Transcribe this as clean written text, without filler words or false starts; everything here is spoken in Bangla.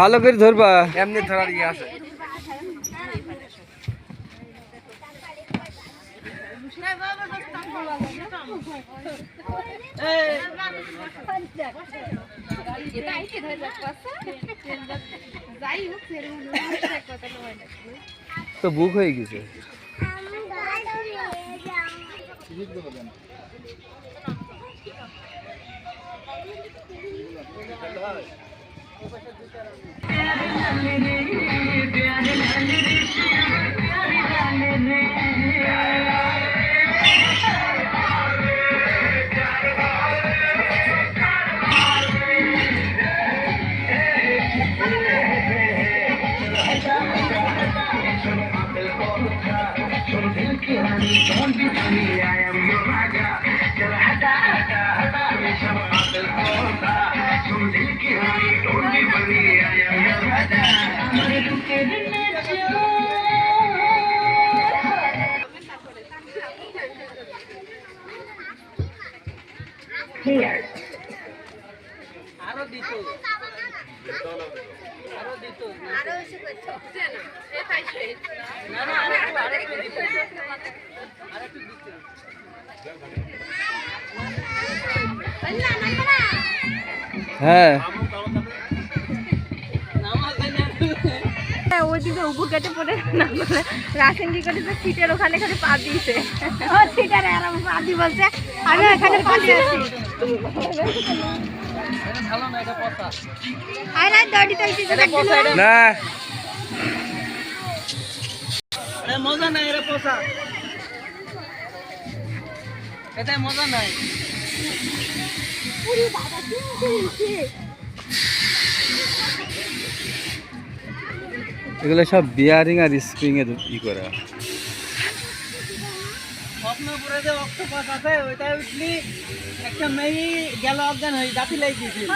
ভালো করে ধরবা, এমনি ধরার ইয়ে আছে। তো বুক হয়ে গেছে। Here. হ্যাঁ ওইদিকে উপর কেটে পড়ে রাখেন কি করে সিটের ওখানে খালি পা দিয়েছে সিটার আরাম পা দি বলছে আমি এখানে পা দিয়েছি আই না দড়ি তো না মজা নাই রে পোষা, এটা মজা নাই। এগুলো সব বিয়ারিং আর স্প্রিং এ ই করা। স্বপ্নপুরে যে অক্টোপাস আছে ওইটা উঠলি একটা মেয়ে গেল অজ্ঞান হয়ে দাঁতি লাগিয়েছিল।